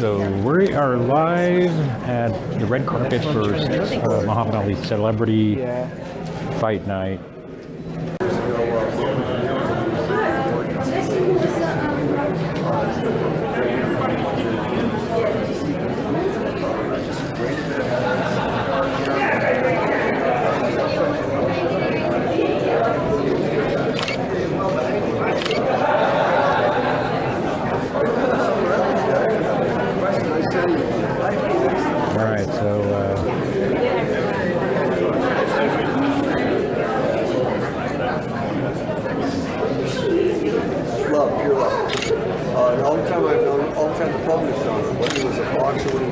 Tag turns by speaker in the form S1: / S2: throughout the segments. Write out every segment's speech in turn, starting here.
S1: So we are live at the red carpet for Muhammad Ali's Celebrity Fight Night.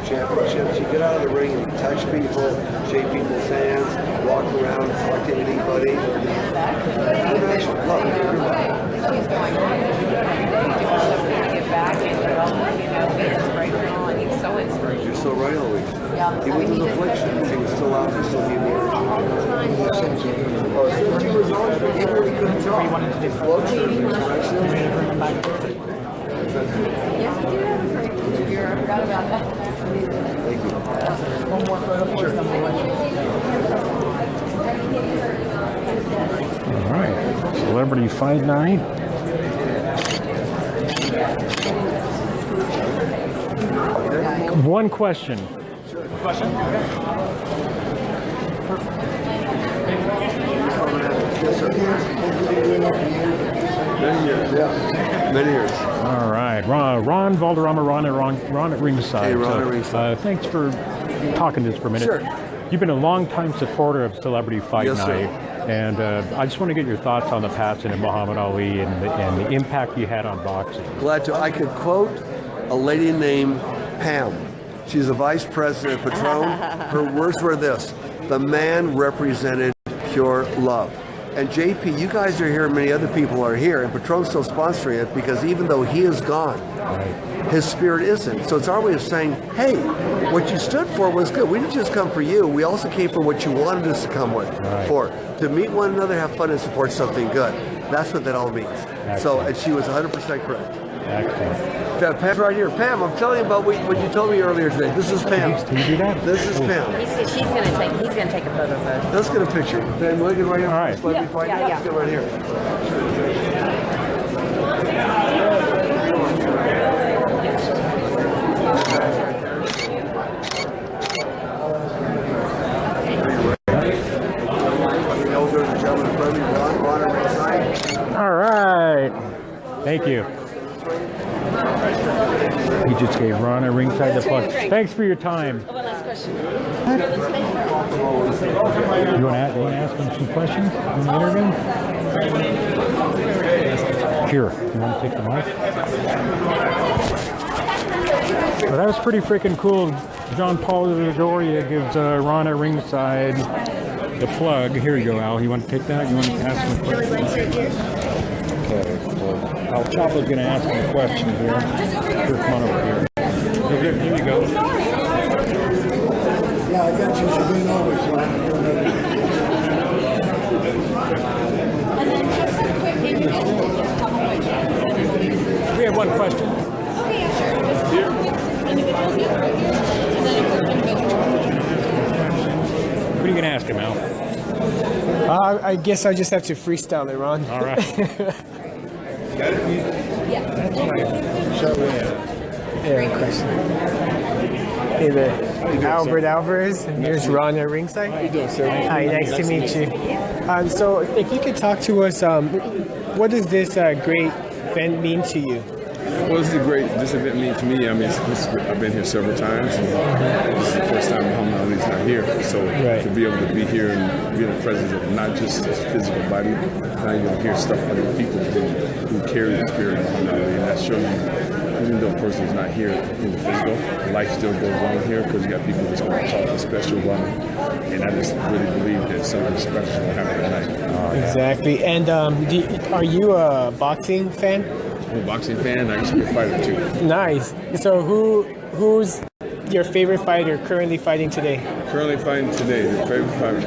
S2: Championships. You get out of the ring and touch people, shake people's hands, walk around, talk to anybody. Love.
S3: She's going to get back and be inspirational, and he's so inspirational.
S2: You're so right always.
S3: Yeah.
S2: Even with his afflictions, he was still out there, still giving energy. He was on, even when he couldn't talk. His flow surgery.
S3: Yes, we do have a great picture here. I forgot about that.
S2: Thank you.
S3: One more photo for someone.
S1: All right, Celebrity Fight Night. One question.
S2: Many years, yeah. Many years.
S1: All right, Ron Valderrama, Ron at Ringside.
S2: Hey, Ron at Ringside.
S1: Thanks for talking to us for a minute.
S2: Sure.
S1: You've been a long-time supporter of Celebrity Fight
S2: Yes,
S1: Night,
S2: sir.
S1: and I just want to get your thoughts on the passing of Muhammad Ali and the impact you had on boxing.
S2: Glad to. I could quote a lady named Pam. She's a vice president at Patron. Her words were this: the man represented pure love. And JP, you guys are here, many other people are here, and Patron's still sponsoring it because even though he is gone, his spirit isn't. So it's our way of saying, hey, what you stood for was good. We didn't just come for you. We also came for what you wanted us to come for. To meet one another, have fun, and support something good. That's what that all means. Excellent. So, and she was 100% correct.
S1: Excellent.
S2: Pam's right here. Pam, I'm telling you about what you told me earlier today. This is Pam.
S1: Can you do that?
S2: This is Pam.
S3: He's gonna take a photo of us.
S2: Let's get a picture. Pam, we'll get right here.
S1: All right.
S2: Let's get right here.
S1: All right. Thank you. He just gave Ron at Ringside the plug. Thanks for your time.
S3: One last question.
S1: You want to ask him some questions in the interview? Sure. You want to take the mic? Well, that was pretty freaking cool. Paul DeJoria gives Ron at Ringside the plug. Here you go, Al. You want to take that? You want to ask him a question? Okay. Well, Chapo's going to ask him a question here. Sure, come on over here. Here you go.
S2: Yeah, I got you. Should bring over,
S1: We have one question.
S3: Okay, yeah, sure. Individuals here. And then a quick individual.
S1: What are you going to ask him, Al?
S4: I guess I just have to freestyle it, Ron.
S1: All right.
S4: Great question. Hey there. Albert Alvarez, and here's Ron at Ringside. How you doing, sir? Hi, nice to meet you. So if you could talk to us, what does this great event mean to you?
S5: Well, this event means to me, I mean, I've been here several times, and this is the first time Muhammad Ali's not here. So to be able to be here and be in the presence of not just his physical body, now you're going to hear stuff from the people who carry the spirit of Muhammad Ali, and that shows you, even though a person is not here in the physical, life still goes on here because you got people that's going to talk special about him, and I just really believe that something special will happen tonight.
S4: Exactly. And are you a boxing fan?
S5: I'm a boxing fan. I used to be a fighter too.
S4: Nice. So who's your favorite fighter currently fighting today?
S5: Currently fighting today, the favorite fighter.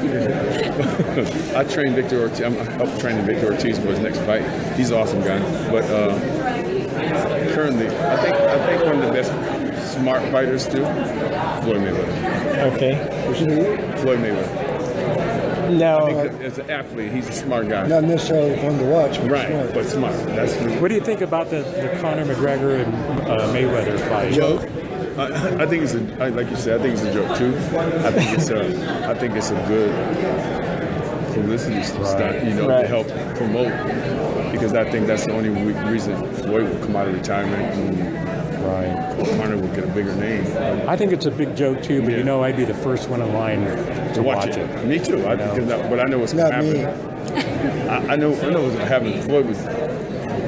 S5: I train Victor Ortiz. I'm up training Victor Ortiz for his next fight. He's an awesome guy. But currently, I think one of the best smart fighters too, Floyd Mayweather.
S4: Okay.
S5: Floyd Mayweather.
S4: No.
S5: As an athlete, he's a smart guy.
S6: Not necessarily fun to watch, but
S5: Right,
S6: smart.
S5: but smart. That's
S1: What do you think about the Conor McGregor and Mayweather fight?
S5: joke. I think it's like you said. I think it's a joke too. I think it's a good publicity stunt, to help promote. Because I think that's the only reason Floyd will come out of retirement and Conor will get a bigger name.
S1: I think it's a big joke too, but I'd be the first one in line to watch it.
S5: Me too. But I know what's going to happen. I know what's going to happen. Floyd was.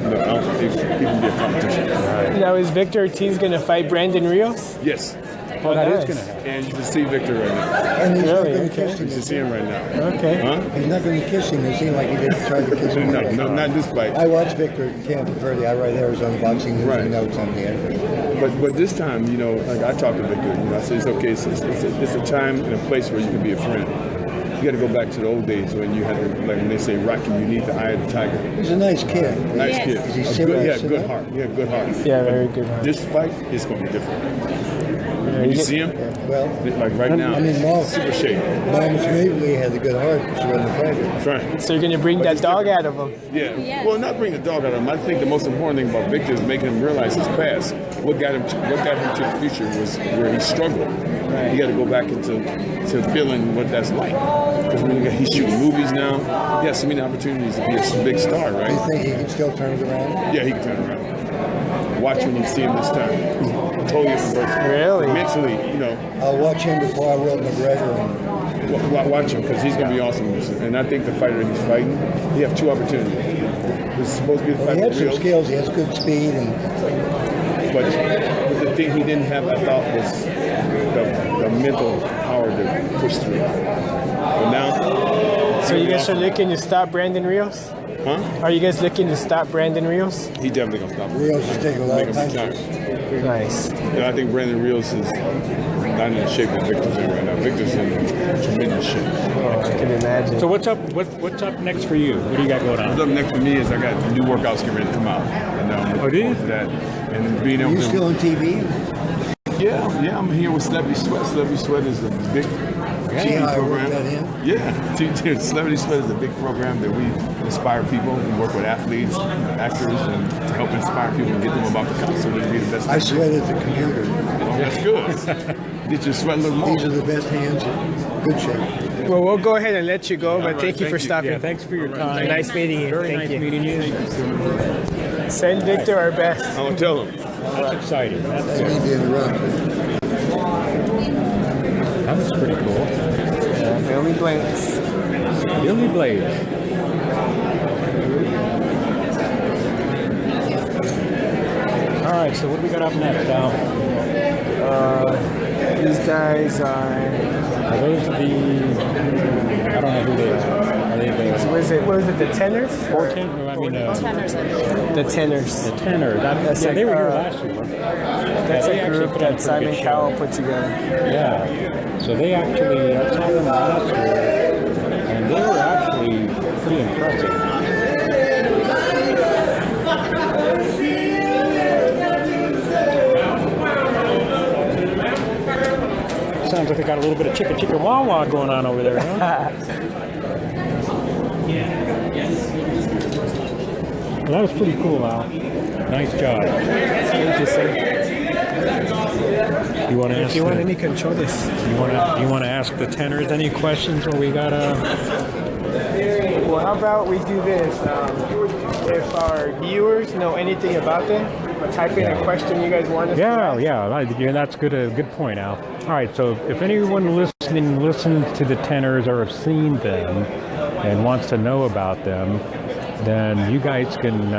S5: I don't think he can be a competition.
S4: Now, is Victor Ortiz going to fight Brandon Rios?
S5: Yes.
S1: Well, that is
S4: nice.
S1: going to happen.
S5: And you can see Victor right now.
S6: And he's not
S4: Really?
S6: going to kiss
S5: You
S6: him.
S5: can see him right now.
S4: Okay.
S5: Huh?
S6: He's not going to kiss him. It seemed like he did try to kiss him.
S5: No, not this fight.
S6: I watched Victor at Camp Verde. I write Arizona Boxing News
S5: Right.
S6: and notes on the end.
S5: But this time, like I talked to Victor, I said it's okay. It's a time and a place where you can be a friend. You got to go back to the old days when you had to, like when they say Rocky, you need the eye of the tiger.
S6: He's a nice kid.
S5: Nice kid.
S6: Is he
S5: He
S6: serious?
S5: had good heart. He had good heart.
S4: Yeah, very good.
S5: This fight is going to be different. When you see him,
S6: Well,
S5: like right now,
S6: I mean, Mom,
S5: super shape.
S6: Mom Mayweather had a good heart. She wasn't a fighter.
S5: That's right.
S4: So you're going to bring that dog out of him?
S5: Yeah. Well, not bring the dog out of him. I think the most important thing about Victor is making him realize his past. What got him to the future was where he struggled. He got to go back into feeling what that's like. Because he's shooting movies now. He has so many opportunities to be a big star,
S6: Do you
S5: right?
S6: think he can still turn it around?
S5: Yeah, he can turn around. Watch when you see him this time. Totally different person.
S4: Really?
S5: Mentally,
S6: I'll watch him before I will McGregor.
S5: watch him because he's going to be awesome. And I think the fighter he's fighting, he have two opportunities. This is supposed to be the
S6: Well,
S5: fight
S6: he had
S5: for
S6: some
S5: real.
S6: skills. He has good speed and
S5: But the thing he didn't have, I thought, was the mental power to push through. But now,
S4: So you guys are looking to stop Brandon Rios?
S5: huh?
S4: Are you guys looking to stop Brandon Rios?
S5: He definitely gonna stop him.
S6: Rios is taking a lot
S5: Make
S6: of
S5: him
S6: punches.
S5: retire.
S4: Nice.
S5: And I think Brandon Rios is not in the shape that Victor's in right now. Victor's in tremendous shape.
S4: Oh, I can imagine.
S1: So what's up? What's up next for you? What do you got going
S5: What's
S1: on?
S5: up next for me is I got new workouts getting ready to come out. And I'm
S1: Oh, do you?
S5: looking forward to that. And being
S6: Are
S5: able
S6: you
S5: to...
S6: still on TV?
S5: Yeah, I'm here with Celebrity Sweat. Celebrity Sweat is a big
S6: See how I
S5: TV
S6: worked
S5: program.
S6: that in?
S5: Yeah, Celebrity Sweat is a big program that we inspire people. We work with athletes, actors, and to help inspire people and get them about the cops so they can be the best.
S6: I sweat at the computer.
S5: That's good. Get your sweat a little more.
S6: These are the best hands. Good shape.
S4: Well, we'll go ahead and let you go, but thank you for stopping.
S1: Yeah, thanks for your time.
S4: Nice meeting you.
S1: Very
S4: Thank
S1: nice
S4: you.
S1: meeting you.
S4: Send Victor our best.
S5: I'm gonna tell them.
S1: That's exciting.
S6: I need to interrupt.
S1: That was pretty cool.
S4: Billy Blanks.
S1: Billy Blade. All right, so what do we got up next, Al?
S4: These guys are.
S1: Are those the? I don't know who they are. Are they the
S4: What is it? The Tenors?
S1: 14? No, I mean
S3: Tenors.
S4: The Tenors.
S1: the Tenors.
S4: That's
S1: Yeah, they were here
S4: like,
S1: last year.
S4: That's
S1: they
S4: a
S1: actually
S4: group
S1: put on a
S4: that
S1: pretty
S4: Simon
S1: good
S4: Cowell
S1: show.
S4: put together.
S1: Yeah. So they actually, I saw them last year, and they were actually pretty impressive. Sounds like they got a little bit of chicka wah wah going on over there, huh? Well, that was pretty cool, Al. Nice job.
S4: Thank you, sir.
S1: You want to ask?
S4: If you want any controles.
S1: You want to ask the Tenors any questions? Or we got
S4: Well, how about we do this? If our viewers know anything about them, type in a question you guys want us to ask.
S1: yeah. That's good. A good point, Al. All right. So if anyone listening listens to the Tenors or have seen them and wants to know about them, then you guys can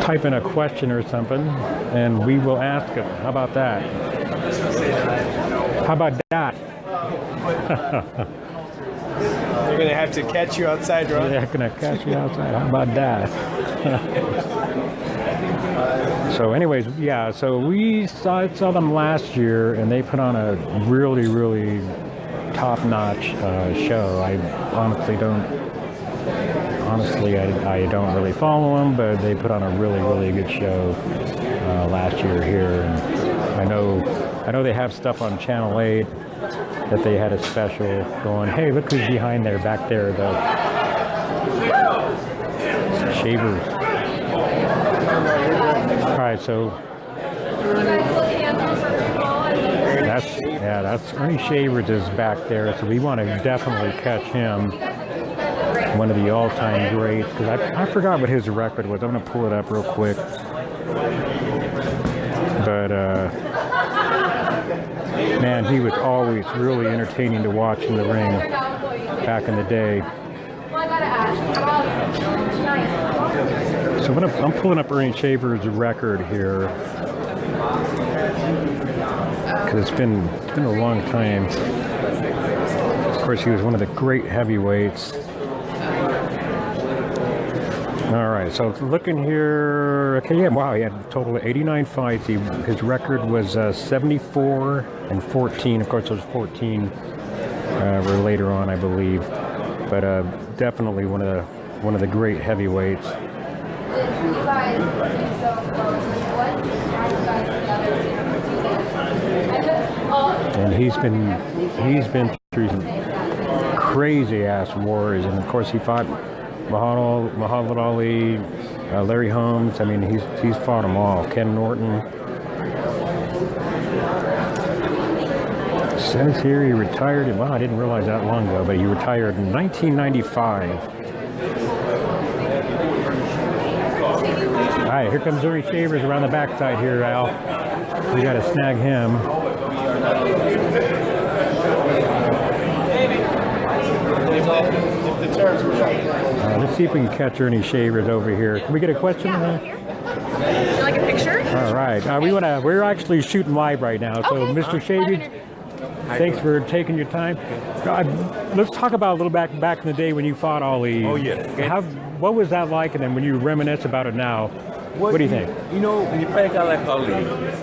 S1: type in a question or something, and we will ask them. How about that? How about that?
S4: They're going to have to catch you outside, Ron.
S1: They're gonna catch you outside. How about that? So, anyways, yeah. So we saw them last year, and they put on a really top-notch show. I honestly don't really follow them, but they put on a really good show. last year here. And I know they have stuff on Channel 8 that they had a special going. Hey, look who's behind there, back there, the Shavers. All right, so that's Ernie Shavers is back there, so we want to definitely catch him. One of the all-time greats, because I forgot what his record was. I'm going to pull it up real quick. But man, he was always really entertaining to watch in the ring back in the day. So I'm pulling up Ernie Shavers' record here, because it's been a long time. Of course, he was one of the great heavyweights. All right, so looking here, okay, yeah, wow, he had a total of 89 fights. His record was 74-14. Of course, those 14 were later on, I believe, but definitely one of the great heavyweights. And he's been through some crazy ass wars, and of course he fought Muhammad Ali, Larry Holmes. I mean, he's fought them all. Ken Norton. It says here he retired. Well, I didn't realize that long ago, but he retired in 1995. All right, here comes Ernie Shavers around the backside here, Al. We got to snag him. Let's see if we can catch Ernie Shavers over here. Can we get a question?
S3: Would you like a picture?
S1: All right. We're actually shooting live right now. So,
S3: Okay.
S1: Mr. Shavers, thanks for taking your time. Let's talk about a little back in the day when you fought Ali.
S7: Oh, yes.
S1: What was that like? And then when you reminisce about it now, what do you think?
S7: You know, when you fight a guy like Ali,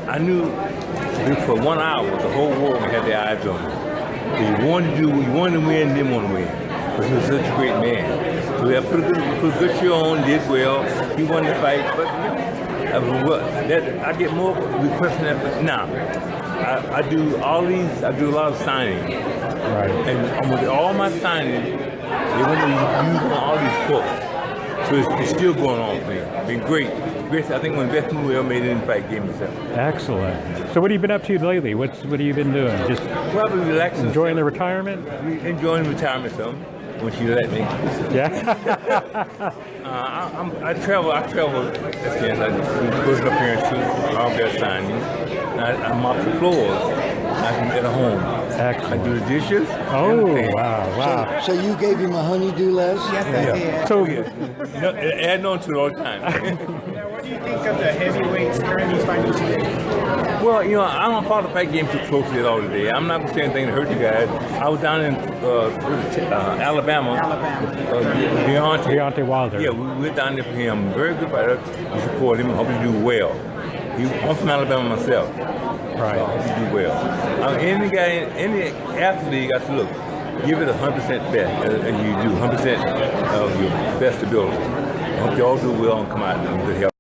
S7: I knew for 1 hour the whole world had their eyes on me. So you wanted to win, didn't want to win. But he was such a great man. So he put a good show on, did well. He won the fight, but I get more requests than that. Now, I do a lot of signing.
S1: Right.
S7: And with all my signing, they want to use on all these quotes. So it's still going on for me. It's been great. I think one of the best moves I ever made in the fight game myself.
S1: Excellent. So what have you been up to lately? What have you been doing? Just
S7: probably relaxing.
S1: Enjoying the retirement?
S7: Enjoying retirement some. When she let me.
S1: Yeah.
S7: I travel. I do personal appearances, autograph signing. I mop the floors. I'm at home.
S1: Excellent.
S7: I do the dishes.
S1: Oh, wow.
S6: So you gave him a honeydew Les?
S4: Yes, I did.
S1: So,
S7: add on to it all the time.
S4: Now, what do you think of the heavyweights currently fighting today?
S7: Well, you know, I don't follow the fight game too closely at all today. I'm not going to say anything to hurt you guys. I was down in Alabama.
S1: Deontay Wilder.
S7: Yeah, we went down there for him. Very good fighter. We support him. I hope he do well. I'm from Alabama myself.
S1: Right.
S7: So I hope he do well. Any athlete, got to look. Give it 100% best, and you do 100% of your best ability. I hope you all do well and come out in good health.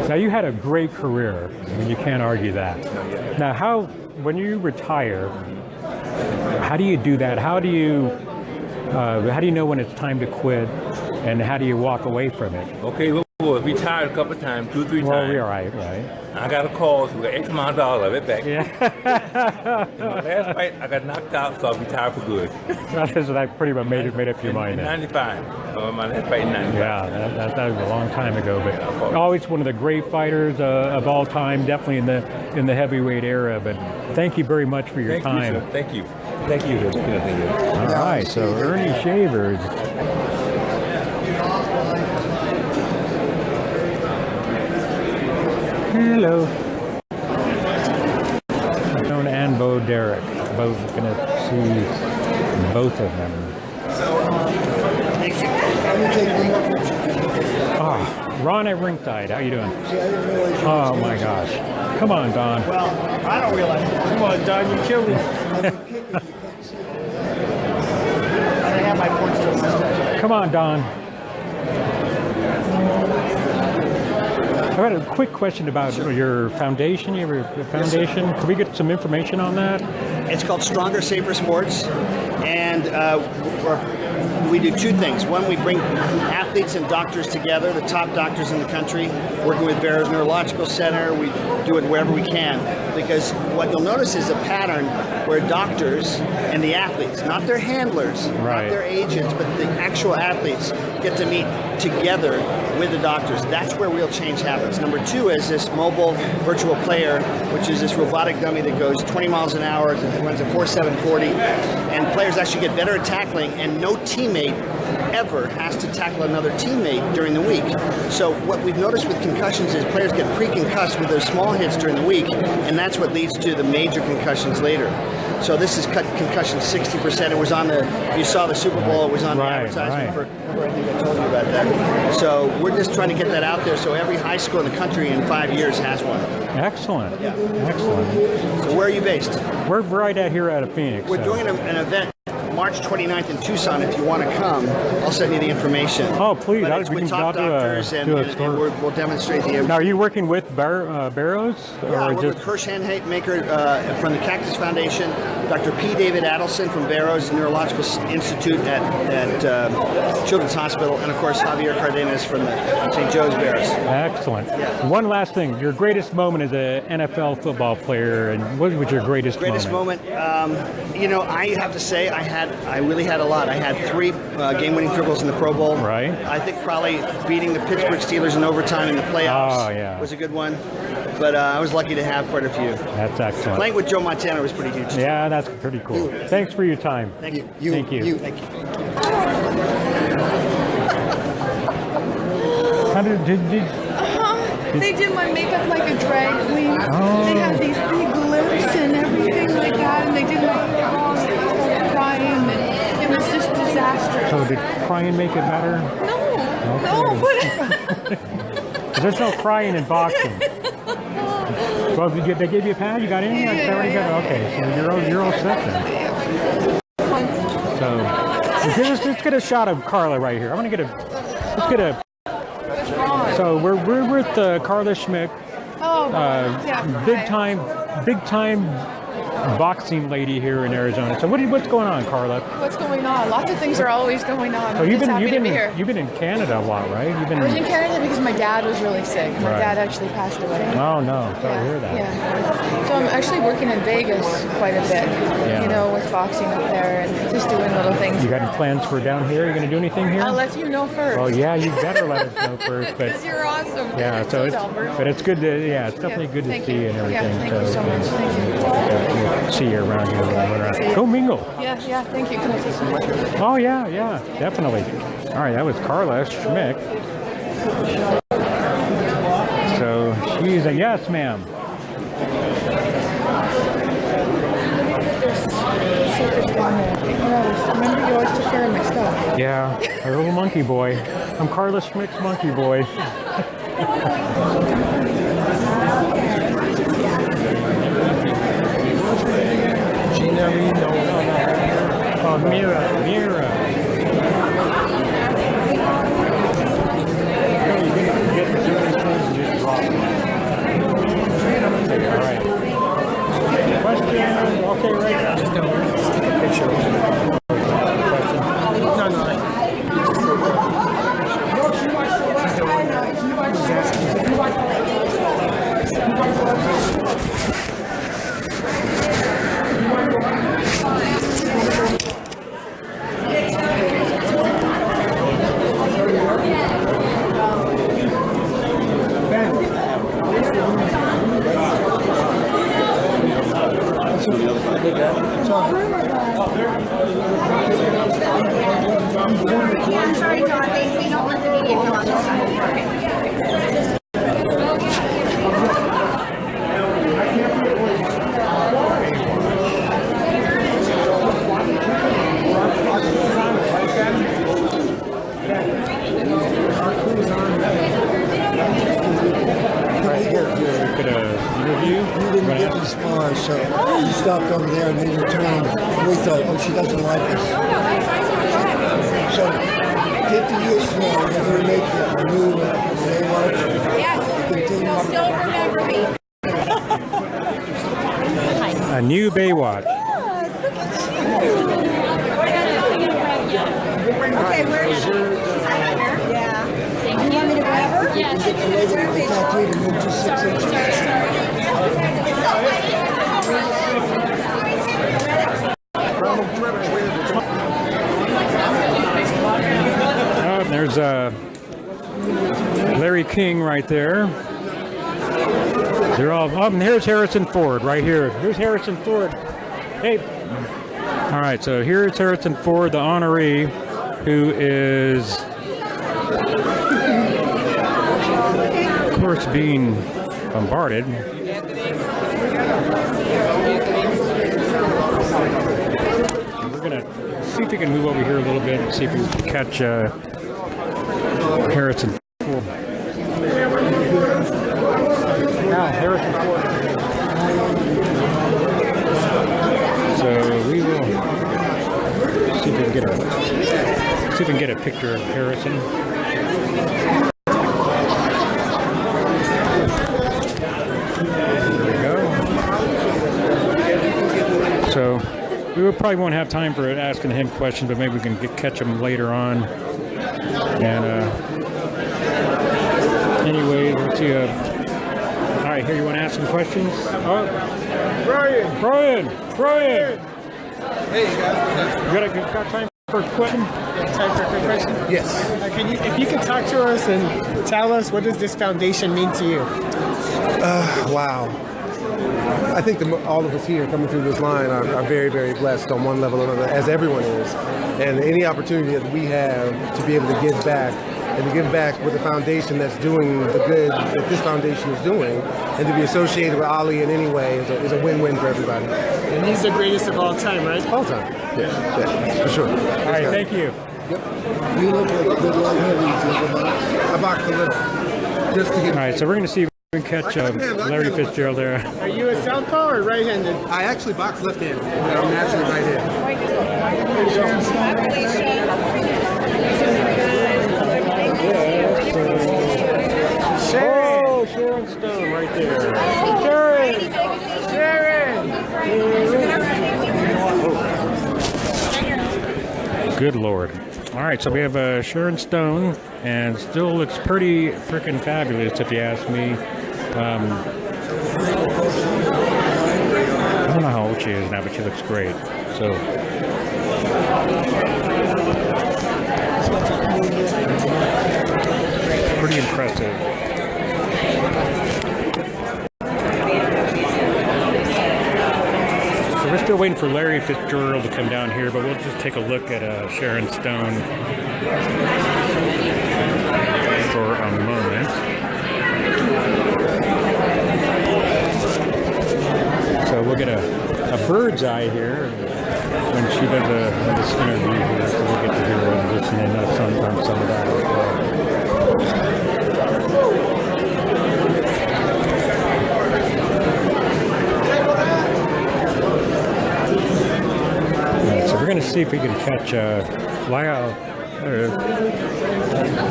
S1: Now, you had a great career. I mean, you can't argue that. Now, when you retire, how do you do that? How do you know when it's time to quit, and how do you walk away from it?
S7: Okay, well, retired a couple of times, 2 or 3 times.
S1: Well, we're right.
S7: I got a call, so we got X amount of dollars of it back.
S1: Yeah.
S7: My last fight, I got knocked out, so I retired for good.
S1: So that pretty much made up your mind.
S7: In 95. My last fight in 95.
S1: Yeah, that was a long time ago, but always one of the great fighters of all time, definitely in the heavyweight era. But thank you very much for your time.
S7: Thank you. Thank you.
S1: All right, so Ernie Shavers. Hello. Joan and Bo Derek. Both going to see both of them. Ron at ringside. How you doing? Oh my gosh. Come on, Don.
S4: Well, I don't realize it. Come on, Don, you killed me. I don't have my points to.
S1: Come on, Don. I've got a quick question about your foundation. You have a foundation. Yes, can we get some information on that?
S8: It's called Stronger, Safer Sports, and we do two things. One, we bring athletes and doctors together, the top doctors in the country, working with Barrow's Neurological Center. We do it wherever we can, because what you'll notice is a pattern where doctors and the athletes, not their handlers,
S1: right,
S8: not their agents, but the actual athletes get to meet together with the doctors. That's where real change happens. Number two is this mobile virtual player, which is this robotic dummy that goes 20 miles an hour, it runs a 4.740, and players actually get better at tackling, and no teammate ever has to tackle another teammate during the week. So what we've noticed with concussions is players get pre-concussed with those small hits during the week, and that's what leads to the major concussions later. So this has cut concussions 60%. It was on you saw the Super Bowl, it was on the advertisement for, remember, I think I told you about that. So we're just trying to get that out there so every high school in the country in 5 years has one.
S1: Excellent.
S8: Yeah.
S1: Excellent.
S8: So where are you based?
S1: We're right out here out of Phoenix.
S8: We're doing an event March 29th in Tucson. If you want to come, I'll send you the information.
S1: Oh, please.
S8: But it's with top doctors, and we'll demonstrate the...
S1: Now, are you working with Barrows?
S8: Yeah, I work with Hirsch Handmaker from the Cactus Foundation, Dr. P. David Adelson from Barrows Neurological Institute at Children's Hospital, and of course Javier Cardenas from the St. Joe's Barrows.
S1: Excellent. Yeah. One last thing. Your greatest moment as an NFL football player, and what was your greatest moment?
S8: You know, I have to say I really had a lot. I had 3 game-winning dribbles in the Pro Bowl.
S1: Right.
S8: I think probably beating the Pittsburgh Steelers in overtime in the playoffs was a good one. But I was lucky to have quite a few.
S1: That's excellent.
S8: Playing with Joe Montana was pretty huge.
S1: Yeah, that's pretty cool. Thanks for your time.
S8: Thank you.
S1: Thank you.
S8: Thank you.
S1: How did
S9: they did my makeup like a drag queen.
S1: Oh.
S9: They had these big lips and everything like that, and they did my hair wrong, and I started crying, and it was just disastrous.
S1: So did crying make it better?
S9: No, whatever.
S1: There's no crying in boxing. Well, they gave you a pad? You got in? Okay, so you're all set then. So let's get a shot of Carla right here. Let's get a. So we're with Carla Schmick. Big time boxing lady here in Arizona. So what's going on, Carla?
S9: What's going on? Lots of things are always going on.
S1: So you've been in Canada a lot, right?
S9: I was in Canada because my dad was really sick. My dad actually passed away.
S1: Oh no, sorry to hear that.
S9: Yeah. So I'm actually working in Vegas quite a bit.
S1: Yeah.
S9: You know, with boxing up there and just doing little things.
S1: You got any plans for down here? You going to do anything here?
S9: I'll let you know first.
S1: Oh yeah, you better let us know first.
S9: Because you're awesome.
S1: Yeah, so it's good to it's definitely good to see you and everything.
S9: Yeah, thank you so much. Thank you.
S1: See you around here. Go mingle.
S9: Yeah, thank you. Can I take some pictures?
S1: Oh yeah, definitely. All right, that was Carla Schmick. So she's a yes, ma'am.
S9: Remember, you always took care of my stuff.
S1: Yeah, a little monkey boy. I'm Carla Schmick's monkey boy. Oh, Mira. All right. Question? Okay, right now.
S4: Just take a picture.
S10: Yeah, I'm sorry, John. They don't let the media come on this side.
S6: You didn't get this far, so you stopped over there and made your turn. We thought, oh, she doesn't like us. So 50 years from as we make a new Baywatch.
S9: Yes, you'll still remember me.
S1: A new Baywatch.
S10: Okay, where's your? Yeah. You want me to grab her? Yeah.
S6: Get the label with the tattoo to move to 6 inches.
S1: Oh, there's Larry King right there. They're all. Oh, and here's Harrison Ford right here. Here's Harrison Ford. Hey. All right, so here's Harrison Ford, the honoree, who is, of course, being bombarded. We're gonna see if we can move over here a little bit and see if we can catch Harrison Ford. Now, Harrison Ford. So we will see if we can get a picture of Harrison. There we go. So we probably won't have time for asking him questions, but maybe we can catch him later on. And anyway, let's see. All right, here you want to ask some questions? Oh, Brian.
S11: Hey, you guys.
S1: You got time for a question?
S4: Time for a quick question?
S11: Yes.
S4: If you could talk to us and tell us, what does this foundation mean to you?
S11: Wow. I think all of us here coming through this line are very, very blessed on one level or another, as everyone is. And any opportunity that we have to be able to give back, and to give back with a foundation that's doing the good that this foundation is doing, and to be associated with Ali in any way is a win-win for everybody.
S4: And he's the greatest of all time, right?
S11: All time. Yeah, for sure.
S1: All right, thank you.
S11: Yep. You look like a good long heavy. I boxed a little. Just to get.
S1: All right, so we're going to see if we can catch Larry Fitzgerald there.
S4: Are you a southpaw or right-handed?
S11: I actually box left-handed. I'm naturally right-handed.
S1: Oh, Sharon Stone right there. Sharon! Good Lord. All right, so we have Sharon Stone, and still looks pretty freaking fabulous, if you ask me. I don't know how old she is now, but she looks great. So. Pretty impressive. So we're still waiting for Larry Fitzgerald to come down here, but we'll just take a look at Sharon Stone for a moment. So we'll get a bird's eye here when she does this interview here, so we'll get to hear her and listen in on some of that as well. So we're going to see if we can catch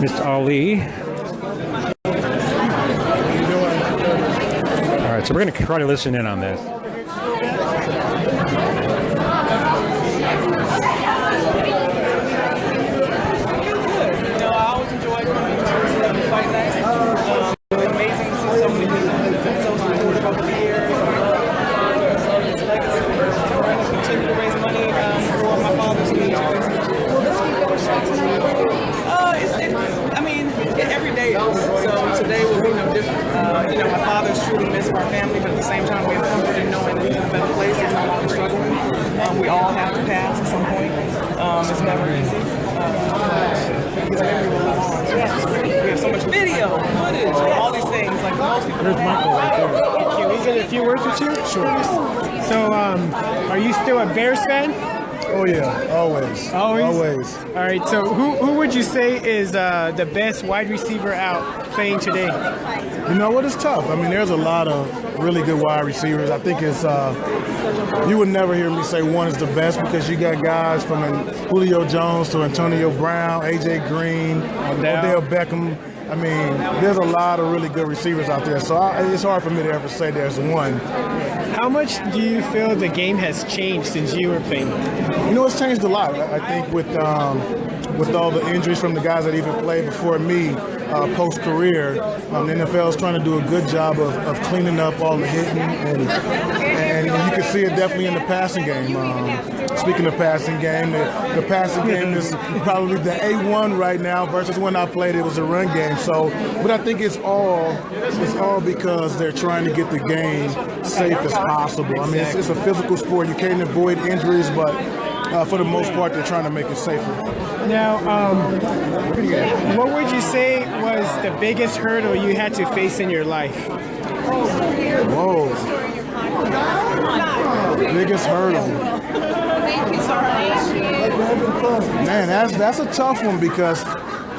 S1: Miss Ali. All right, so we're going to try to listen in on this.
S12: Today will be no different. My father's truly missed our family, but at the same time, we have comfort in knowing that he's in a better place. He's no longer struggling. We all have to pass at some point. It's never easy. We have so much video, footage, all these things. Like most people.
S4: There's Michael right there. Can we get a few words with you? Sure. So, are you still a Bears fan?
S6: Oh yeah, always.
S4: Always? All right, so who would you say is the best wide receiver out playing today?
S6: You know what? It's tough. I mean, there's a lot of really good wide receivers. I think it's you would never hear me say one is the best because you got guys from Julio Jones to Antonio Brown, AJ Green, Odell Beckham. I mean, there's a lot of really good receivers out there, so it's hard for me to ever say there's one.
S4: How much do you feel the game has changed since you were playing?
S6: You know, it's changed a lot. I think with all the injuries from the guys that even played before me, post-career, the NFL is trying to do a good job of cleaning up all the hitting, and you can see it definitely in the passing game. Speaking of passing game, the passing game is probably the A1 right now versus when I played it was a run game. So, but I think it's all because they're trying to get the game safe as possible. I mean, it's a physical sport. You can't avoid injuries, but for the most part, they're trying to make it safer.
S4: Now, what would you say was the biggest hurdle you had to face in your life?
S6: Whoa. Biggest hurdle. Man, that's a tough one because,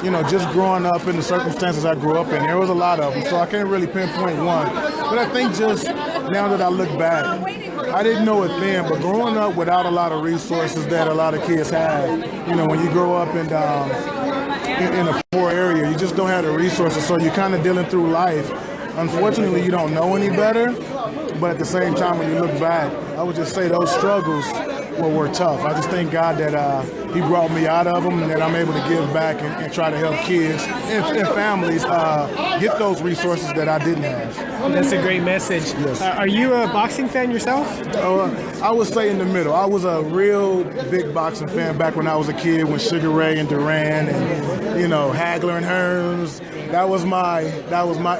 S6: you know, just growing up in the circumstances I grew up in, there was a lot of them, so I can't really pinpoint one. But I think just now that I look back, I didn't know it then, but growing up without a lot of resources that a lot of kids have, you know, when you grow up in a poor area, you just don't have the resources, so you're kind of dealing through life. Unfortunately, you don't know any better, but at the same time, when you look back, I would just say those struggles were tough. I just thank God that He brought me out of them and that I'm able to give back and try to help kids and families get those resources that I didn't have.
S4: That's a great message.
S6: Yes.
S4: Are you a boxing fan yourself?
S6: I would say in the middle. I was a real big boxing fan back when I was a kid when Sugar Ray and Duran and, you know, Hagler and Hearns. That was my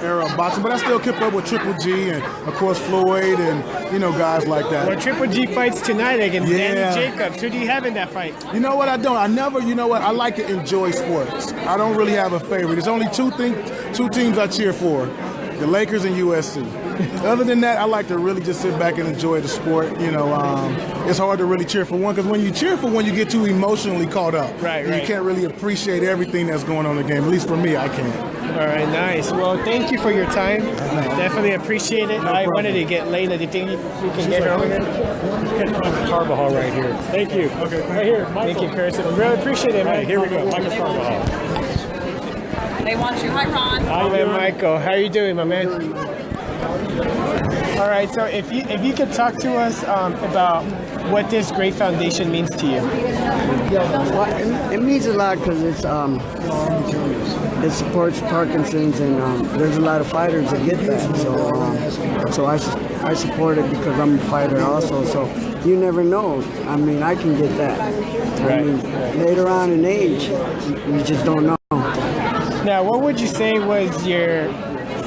S6: era of boxing, but I still kept up with Triple G and, of course, Floyd and, you know, guys like that.
S4: Well, Triple G fights tonight against Danny Jacobs. Who do you have in that fight?
S6: You know what? I don't. I never, you know what? I like to enjoy sports. I don't really have a favorite. There's only two teams I cheer for, the Lakers and USC. Other than that, I like to really just sit back and enjoy the sport. You know, it's hard to really cheer for one because when you cheer for one, you get too emotionally caught up.
S4: Right.
S6: You can't really appreciate everything that's going on in the game. At least for me, I can't.
S4: All right, nice. Well, thank you for your time. Definitely appreciate it. I wanted to get Layla. Do you think we can get her over there?
S1: Carbajal right here. Thank you. Okay, right here. Michael.
S4: Thank you, Kirsten. Really appreciate it, man.
S1: All right, here we go. Michael Carbajal.
S3: They want you. Hi, Ron.
S4: Hi there, Michael. How are you doing, my man? All right, so if you could talk to us about what this great foundation means to you.
S13: Well, it means a lot because it supports Parkinson's and there's a lot of fighters that get that. So I support it because I'm a fighter also. So you never know. I mean, I can get that.
S4: Right.
S13: I mean, later on in age, you just don't know.
S4: Now, what would you say was your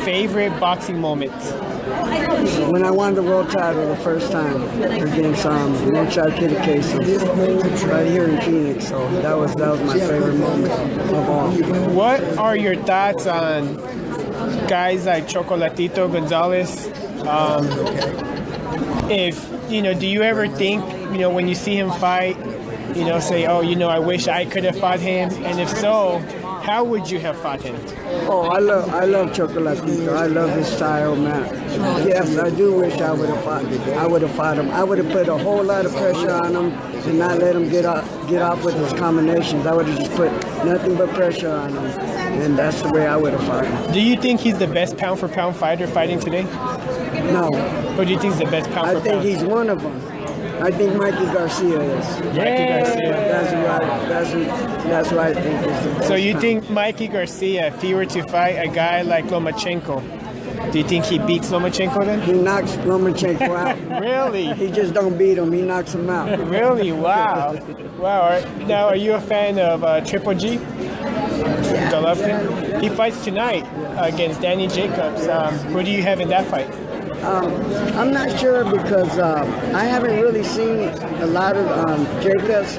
S4: favorite boxing moment?
S13: When I won the world title the first time against Moonshot Kitty right here in Phoenix, so that was my favorite moment of all.
S4: What are your thoughts on guys like Chocolatito Gonzalez? Do you ever think, when you see him fight, say, oh, I wish I could have fought him, and if so, how would you have fought him?
S13: Oh, I love Chocolatito. I love his style, man. Yes, I do wish I would have fought him. I would have put a whole lot of pressure on him and not let him get off with his combinations. I would have just put nothing but pressure on him, and that's the way I would have fought him.
S4: Do you think he's the best pound-for-pound fighter fighting today?
S13: No.
S4: Or do you think he's the best pound-for-pound?
S13: I think he's one of them. I think Mikey Garcia is.
S4: Mikey Garcia.
S13: That's what I think is the best.
S4: So you think Mikey Garcia, if he were to fight a guy like Lomachenko, do you think he beats Lomachenko then?
S13: He knocks Lomachenko out.
S4: Really?
S13: He just don't beat him. He knocks him out.
S4: Really? Wow. Wow. Now, are you a fan of Triple G?
S13: Yeah.
S4: Golovkin? He fights tonight against Danny Jacobs. Who do you have in that fight?
S13: I'm not sure because I haven't really seen a lot of Jacobs,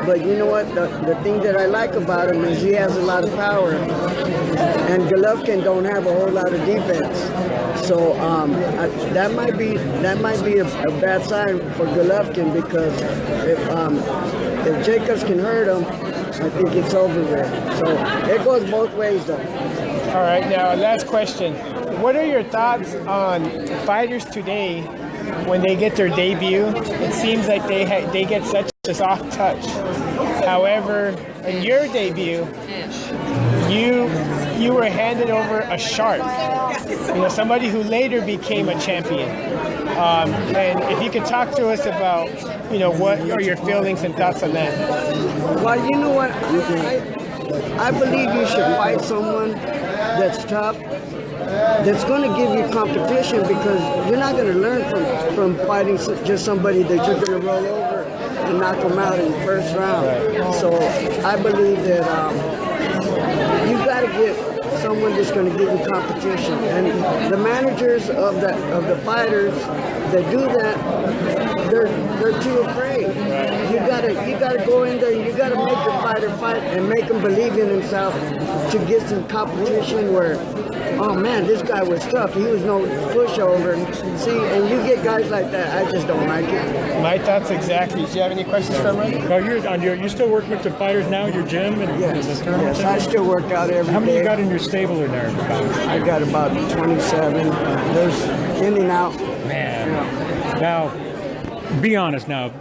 S13: But you know what? The thing that I like about him is he has a lot of power, and Golovkin don't have a whole lot of defense. So that might be a bad sign for Golovkin, because if Jacobs can hurt him, I think it's over with. So it goes both ways, though.
S4: All right, now last question. What are your thoughts on fighters today when they get their debut? It seems like they get such a soft touch. However, in your debut, you were handed over a shark. Somebody who later became a champion. And if you could talk to us about, what are your feelings and thoughts on that?
S13: Well, you know what? I believe you should fight someone that's tough, that's going to give you competition, because you're not going to learn from fighting just somebody that you're going to roll over and knock them out in the first round. So I believe that you've got to get someone that's going to give you competition. And the managers of the fighters that do that, they're too afraid. You gotta go in there and you gotta make the fighter fight and make him believe in himself to get some competition where, oh man, this guy was tough. He was no pushover. See, and you get guys like that. I just don't like it.
S4: My thoughts exactly. Do you have any questions for me?
S1: Oh, you're still working with the fighters now in your gym?
S13: Yes, I still work out every day.
S1: How many you got in your stable in there?
S13: I got about 27. There's in and out.
S1: Man. Now, be honest now.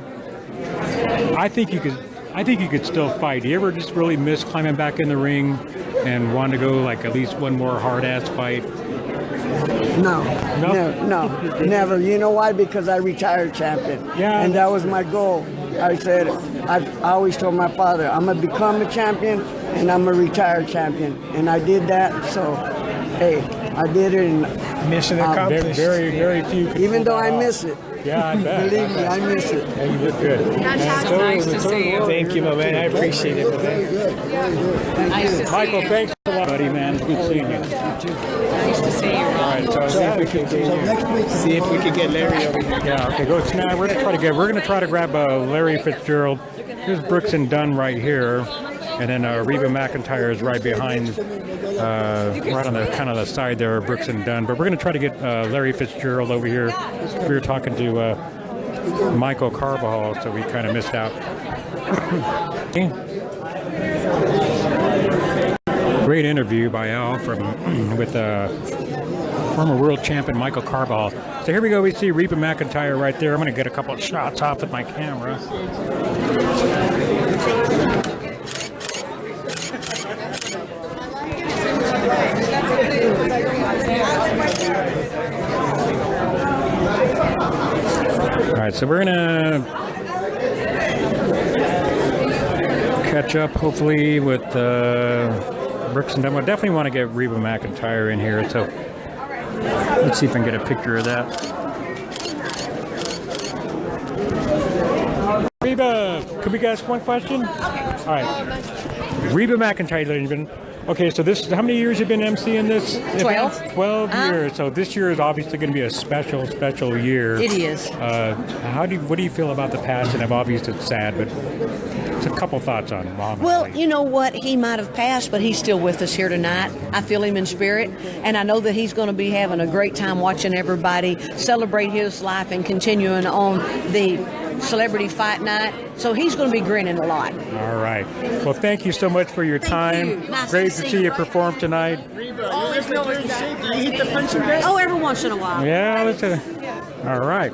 S1: I think you could still fight. Do you ever just really miss climbing back in the ring and want to go like at least one more hard-ass fight?
S13: No, never. You know why? Because I retired champion.
S1: Yeah.
S13: And that was my goal. I said, I always told my father, I'm going to become a champion and I'm a retired champion. And I did that. So, hey, I did it. And
S4: mission accomplished.
S1: Very, very few people.
S13: Even though I miss it.
S1: Yeah, I bet.
S13: Believe me, I miss it.
S1: Yeah, you look good.
S3: Fantastic. Nice to see you.
S4: Thank you, my man. I appreciate it.
S3: Nice to see
S1: Michael,
S3: you.
S1: thanks a lot, buddy, man. It's good seeing you.
S3: Nice to see you.
S1: All right, so see
S4: if we can get Larry over here.
S1: Yeah, okay, go. Now we're gonna try to grab Larry Fitzgerald. Here's Brooks and Dunn right here, and then Reba McEntire is right behind, right on the kind of the side there, Brooks and Dunn. But we're gonna try to get Larry Fitzgerald over here. We were talking to Michael Carbajal, so we kind of missed out. Great interview by Al with former world champion Michael Carbajal. So here we go. We see Reba McEntire right there. I'm going to get a couple of shots off with my camera. All right, so we're going to catch up hopefully with Brooks and Dunn. I definitely want to get Reba McEntire in here, so let's see if I can get a picture of that. Reba, could we ask one question? All right. Reba McEntire, ladies and gentlemen. Okay, so this, how many years have you been emceeing this?
S14: 12.
S1: 12 years. So this year is obviously going to be a special year.
S14: It is.
S1: What do you feel about the past? And obviously it's sad, but just a couple thoughts on Muhammad
S14: Well,
S1: Ali.
S14: you know what? He might have passed, but he's still with us here tonight. I feel him in spirit, and I know that he's going to be having a great time watching everybody celebrate his life and continuing on the celebrity fight night. So he's going to be grinning a lot.
S1: All right. Well, thank you so much for your time.
S14: Nice
S1: Great
S14: to
S1: to
S14: see
S1: see
S14: you.
S1: you perform tonight.
S14: Oh, every once in a while.
S1: Yeah, all right.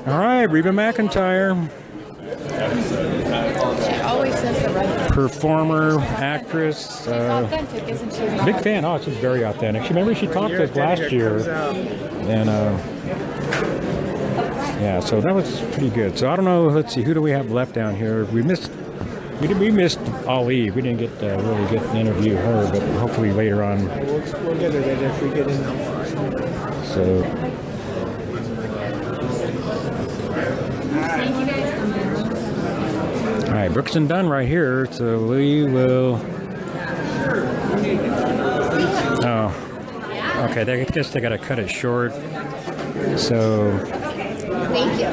S1: All right, Reba McEntire.
S9: She always says the right thing.
S1: Performer, actress.
S9: She's authentic, isn't she?
S1: Big fan. Oh, she's very authentic. Remember she talked to us last year. And yeah, so that was pretty good. So I don't know. Let's see. Who do we have left down here? We missed Ali. We didn't get really get to interview her, but hopefully later on.
S4: We'll get her there if we get in.
S1: So. All right, Brooks and Dunn right here. So we will. Oh, okay. I guess they got to cut it short. So.
S10: Thank you.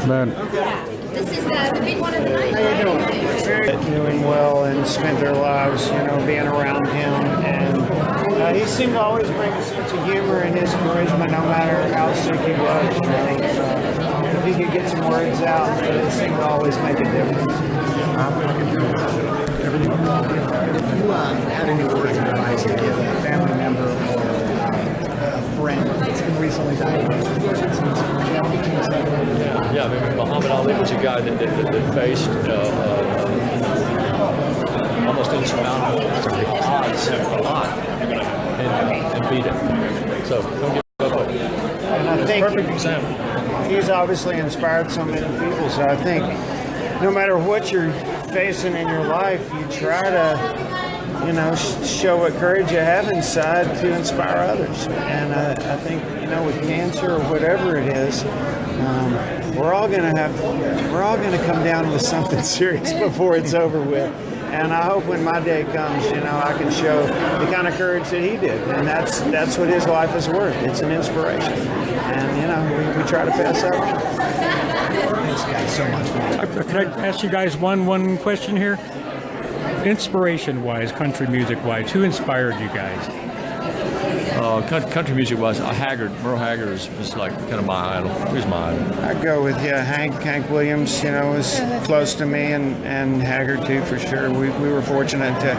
S1: But
S10: This is the big one of the night.
S15: How you doing? Doing well and spent their lives, being around him. And he seemed to always bring a sense of humor and his charisma, no matter how sick he was. If he could get some words out, it seemed to always make a difference.
S16: If you had any words of advice to give a family member or a friend that's been recently diagnosed with Parkinson's?
S17: Yeah, I mean, Muhammad Ali was a guy that faced almost insurmountable odds a lot and beat it. So don't give up.
S15: And I think perfect example. He's obviously inspired so many people. So I think no matter what you're facing in your life, you try to, show what courage you have inside to inspire others. And I think, with cancer or whatever it is, we're all going to come down with something serious before it's over with. And I hope when my day comes, I can show the kind of courage that he did. And that's what his life is worth. It's an inspiration. And, we try to pass that on.
S16: Thanks, guys, so much.
S1: Can I ask you guys one question here? Inspiration-wise, country music-wise, who inspired you guys?
S17: Country music-wise, Merle Haggard is like kind of my idol. He's my idol.
S15: I'd go with Hank Williams. Was close to me, and Haggard too for sure. We were fortunate to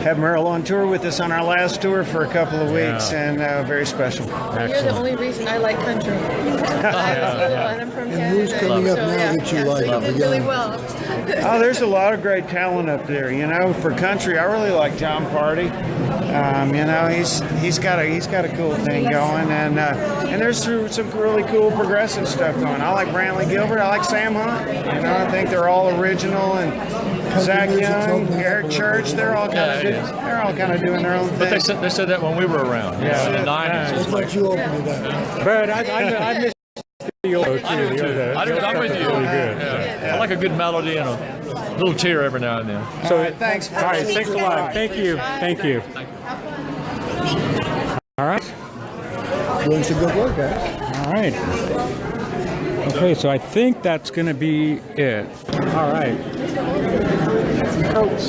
S15: have Merle on tour with us on our last tour for a couple of weeks, and very special.
S18: You're the only reason I like country. I'm from Canada.
S16: And who's coming up now that you like?
S18: So you did really well.
S15: Oh, there's a lot of great talent up there. For country, I really like John Party. He's got a cool thing going, and there's some really cool progressive stuff going. I like Brantley Gilbert. I like Sam Hunt. I think they're all original, and Zach Young, Eric Church. They're all kind of doing their own thing.
S17: But they said that when we were around. In the 90s.
S16: It's like you opened it up.
S1: But I missed the old too.
S17: I'm with you.
S1: Really good.
S17: I like a good melody and a little cheer every now and then.
S1: So
S15: thanks.
S1: All right, thanks a lot. Thank you. All right.
S16: Doing some good work, guys.
S1: All right. Okay, so I think that's going to be it. All right.
S4: Coach,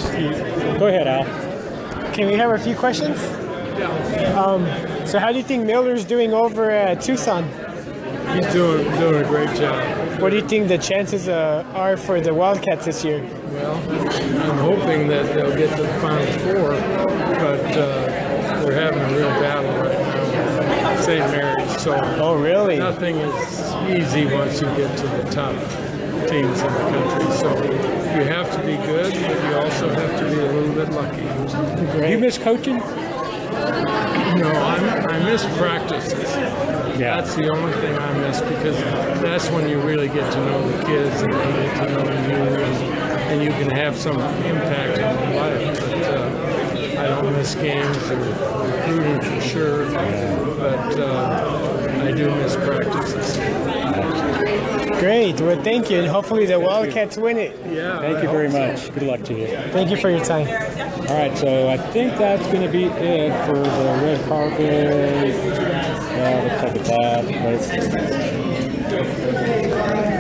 S1: go ahead, Al.
S4: Can we have a few questions? So how do you think Miller's doing over at Tucson?
S19: He's doing a great job.
S4: What do you think the chances are for the Wildcats this year?
S19: Well, I'm hoping that they'll get to the Final Four, but we're having a real battle right now with St. Mary's. So
S4: really?
S19: Nothing is easy once you get to the top teams in the country. So you have to be good, but you also have to be a little bit lucky.
S1: Great. You miss coaching?
S19: No, I miss practices. Yeah. That's the only thing I miss, because that's when you really get to know the kids and they get to know you, and you can have some impact on their life. But I don't miss games or recruiting for sure, but I do miss practices.
S4: Great. Well, thank you, and hopefully the Wildcats win it.
S19: Yeah.
S1: Thank you very much. Good luck to you.
S4: Thank you for your time.
S1: All right, so I think that's going to be it for the red carpet. Yeah, looks like it's that.